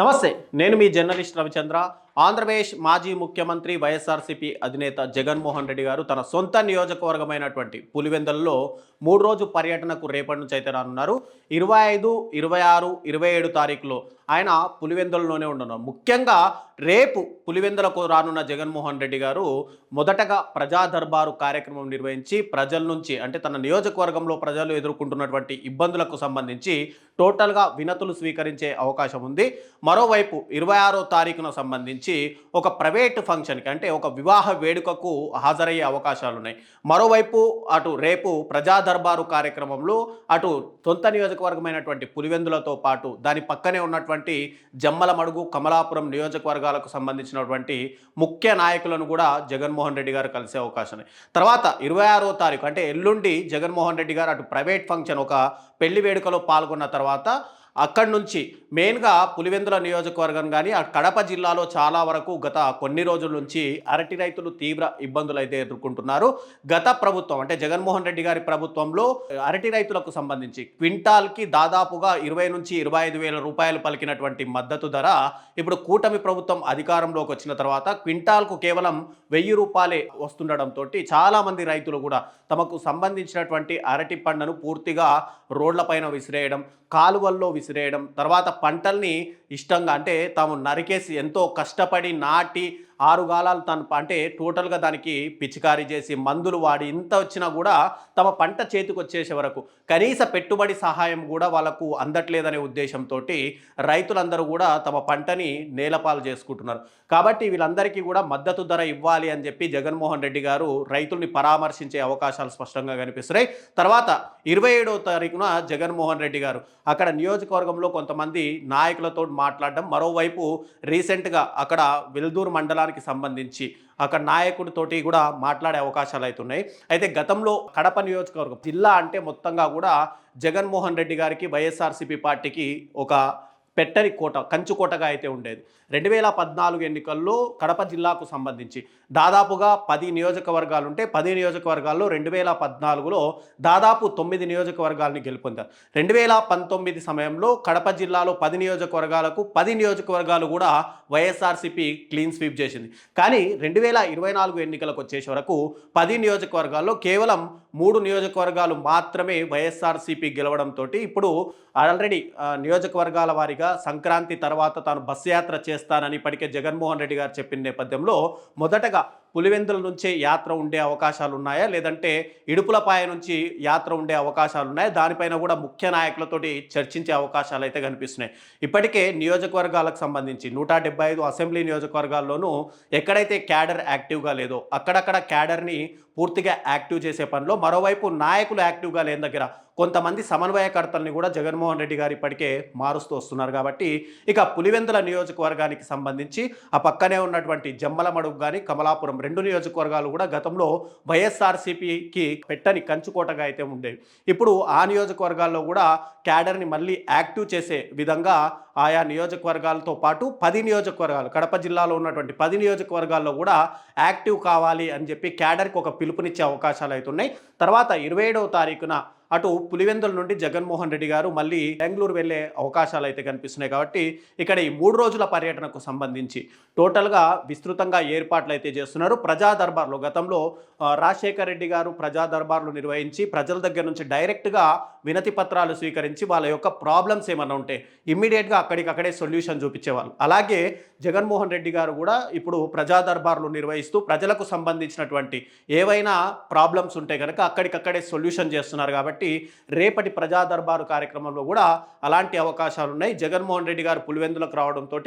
నమస్తే, నేను మీ జర్నలిస్ట్ రవిచంద్ర. ఆంధ్రప్రదేశ్ మాజీ ముఖ్యమంత్రి వైఎస్ఆర్సీపీ అధినేత జగన్మోహన్ రెడ్డి గారు తన సొంత నియోజకవర్గమైనటువంటి పులివెందులలో 3 రోజు పర్యటనకు రేపటి నుంచి అయితే రానున్నారు. 25, 26, 27 తారీఖులో ఆయన పులివెందులలోనే ఉండనున్నారు. ముఖ్యంగా రేపు పులివెందులకు రానున్న జగన్మోహన్ రెడ్డి గారు మొదటగా ప్రజా దర్బారు కార్యక్రమం నిర్వహించి ప్రజల నుంచి, అంటే తన నియోజకవర్గంలో ప్రజలు ఎదుర్కొంటున్నటువంటి ఇబ్బందులకు సంబంధించి టోటల్గా వినతులు స్వీకరించే అవకాశం ఉంది. మరోవైపు 26వ తారీఖున సంబంధించి ఒక ప్రైవేట్ ఫంక్షన్కి, అంటే ఒక వివాహ వేడుకకు హాజరయ్యే అవకాశాలు ఉన్నాయి. మరోవైపు అటు రేపు ప్రజా దర్బారు కార్యక్రమంలో అటు సొంత నియోజకవర్గమైనటువంటి పులివెందులతో పాటు దాని పక్కనే ఉన్నటువంటి జమ్మలమడుగు, కమలాపురం నియోజకవర్గాలకు సంబంధించినటువంటి ముఖ్య నాయకులను కూడా జగన్మోహన్ రెడ్డి గారు కలిసే అవకాశం ఉంది. తర్వాత 26వ తారీఖు అంటే ఎల్లుండి జగన్మోహన్ రెడ్డి గారు అటు ప్రైవేట్ ఫంక్షన్, ఒక పెళ్లి వేడుకలో పాల్గొన్న తర్వాత అక్కడి నుంచి మెయిన్గా పులివెందుల నియోజకవర్గం కానీ ఆ కడప జిల్లాలో చాలా వరకు గత కొన్ని రోజుల నుంచి అరటి రైతులు తీవ్ర ఇబ్బందులు అయితే ఎదుర్కొంటున్నారు. గత ప్రభుత్వం అంటే జగన్మోహన్ రెడ్డి గారి ప్రభుత్వంలో అరటి రైతులకు సంబంధించి క్వింటాల్కి దాదాపుగా 20 నుంచి 25 వేల రూపాయలు పలికినటువంటి మద్దతు ధర ఇప్పుడు కూటమి ప్రభుత్వం అధికారంలోకి వచ్చిన తర్వాత క్వింటాల్కు కేవలం 1000 రూపాయలే వస్తుండడంతో చాలామంది రైతులు కూడా తమకు సంబంధించినటువంటి అరటి పంటను పూర్తిగా రోడ్లపైన విసిరేయడం, కాలువల్లో విసిరేయడం, తర్వాత పంటల్ని ఇష్టంగా అంటే తాము నరికేసి ఎంతో కష్టపడి నాటి 6 గాలాలు తను అంటే టోటల్గా దానికి పిచికారీ చేసి మందులు వాడి ఇంత వచ్చినా కూడా తమ పంట చేతికి వచ్చేసే వరకు కనీస పెట్టుబడి సహాయం కూడా వాళ్ళకు అందట్లేదనే ఉద్దేశంతో రైతులందరూ కూడా తమ పంటని నేలపాలు చేసుకుంటున్నారు. కాబట్టి వీళ్ళందరికీ కూడా మద్దతు ధర ఇవ్వాలి అని చెప్పి జగన్మోహన్ రెడ్డి గారు రైతుల్ని పరామర్శించే అవకాశాలు స్పష్టంగా కనిపిస్తున్నాయి. తర్వాత 27వ తారీఖున జగన్మోహన్ రెడ్డి గారు అక్కడ నియోజకవర్గంలో కొంతమంది నాయకులతో మాట్లాడడం, మరోవైపు రీసెంట్గా అక్కడ వెల్దూరు మండలానికి సంబంధించి అక్కడ నాయకుడితోటి కూడా మాట్లాడే అవకాశాలు అవుతున్నాయి. అయితే గతంలో కడప నియోజకవర్గం జిల్లా అంటే మొత్తంగా కూడా జగన్మోహన్ రెడ్డి గారికి, వైఎస్ఆర్సీపీ పార్టీకి ఒక పెట్టరి కోట, కంచుకోటగా అయితే ఉండేది. 2014 ఎన్నికల్లో కడప జిల్లాకు సంబంధించి దాదాపుగా 10 నియోజకవర్గాలు ఉంటే 10 నియోజకవర్గాల్లో 2014లో దాదాపు 9 నియోజకవర్గాలని గెలుపొందారు. 2019 సమయంలో కడప జిల్లాలో 10 నియోజకవర్గాలకు 10 నియోజకవర్గాలు కూడా వైఎస్ఆర్సీపీ క్లీన్ స్వీప్ చేసింది. కానీ 2024 ఎన్నికలకు వచ్చేసే వరకు 10 నియోజకవర్గాల్లో కేవలం 3 నియోజకవర్గాలు మాత్రమే వైఎస్ఆర్సీపీ గెలవడంతో ఇప్పుడు ఆల్రెడీ నియోజకవర్గాల వారీగా సంక్రాంతి తర్వాత తాను బస్సు యాత్ర చేస్తానని ఇప్పటికే జగన్మోహన్ రెడ్డి గారు చెప్పిన నేపథ్యంలో మొదటగా పులివెందుల నుంచే యాత్ర ఉండే అవకాశాలు ఉన్నాయా, లేదంటే ఇడుపులపాయ నుంచి యాత్ర ఉండే అవకాశాలు ఉన్నాయా, దానిపైన కూడా ముఖ్య నాయకులతోటి చర్చించే అవకాశాలు అయితే కనిపిస్తున్నాయి. ఇప్పటికే నియోజకవర్గాలకు సంబంధించి 175 అసెంబ్లీ నియోజకవర్గాల్లోనూ ఎక్కడైతే క్యాడర్ యాక్టివ్గా లేదో అక్కడక్కడ క్యాడర్ని పూర్తిగా యాక్టివ్ చేసే పనిలో, మరోవైపు నాయకులు యాక్టివ్గా లేని దగ్గర కొంతమంది సమన్వయకర్తల్ని కూడా జగన్మోహన్ రెడ్డి గారు ఇప్పటికే మారుస్తూ వస్తున్నారు. కాబట్టి ఇక పులివెందుల నియోజకవర్గానికి సంబంధించి ఆ పక్కనే ఉన్నటువంటి జమ్మలమడుగు కానీ కమలాపురం 2 నియోజకవర్గాలు కూడా గతంలో వైఎస్ఆర్సీపీకి పెట్టని కంచుకోటగా అయితే ఉండేవి. ఇప్పుడు ఆ నియోజకవర్గాల్లో కూడా క్యాడర్ని మళ్ళీ యాక్టివ్ చేసే విధంగా ఆయా నియోజకవర్గాలతో పాటు 10 నియోజకవర్గాలు, కడప జిల్లాలో ఉన్నటువంటి 10 నియోజకవర్గాల్లో కూడా యాక్టివ్ కావాలి అని చెప్పి క్యాడర్కి ఒక పిలుపునిచ్చే అవకాశాలు అవుతున్నాయి. తర్వాత 27వ తారీఖున అటు పులివెందుల నుండి జగన్మోహన్ రెడ్డి గారు మళ్ళీ బెంగళూరు వెళ్ళే అవకాశాలు అయితే కనిపిస్తున్నాయి. కాబట్టి ఇక్కడ ఈ 3 రోజుల పర్యటనకు సంబంధించి టోటల్గా విస్తృతంగా ఏర్పాట్లు అయితే చేస్తున్నారు. ప్రజా దర్బార్లో గతంలో రాజశేఖర్ రెడ్డి గారు ప్రజా దర్బార్లు నిర్వహించి ప్రజల దగ్గర నుంచి డైరెక్ట్గా వినతి పత్రాలు స్వీకరించి వాళ్ళ యొక్క ప్రాబ్లమ్స్ ఏమన్నా ఉంటే ఇమ్మీడియట్గా అక్కడికక్కడే సొల్యూషన్ చూపించేవాళ్ళు. అలాగే జగన్మోహన్ రెడ్డి గారు కూడా ఇప్పుడు ప్రజా దర్బార్లు నిర్వహిస్తూ ప్రజలకు సంబంధించినటువంటి ఏవైనా ప్రాబ్లమ్స్ ఉంటే కనుక అక్కడికక్కడే సొల్యూషన్ చేస్తున్నారు. కాబట్టి రేపటి ప్రజా దర్బారు కార్యక్రమంలో కూడా అలాంటి అవకాశాలు ఉన్నాయి. జగన్మోహన్ రెడ్డి గారు పులివెందులకు రావడంతో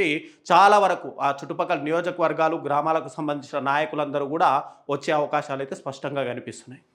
చాలా వరకు ఆ చుట్టుపక్కల నియోజకవర్గాలు, గ్రామాలకు సంబంధించిన నాయకులందరూ కూడా వచ్చే అవకాశాలు అయితే స్పష్టంగా కనిపిస్తున్నాయి.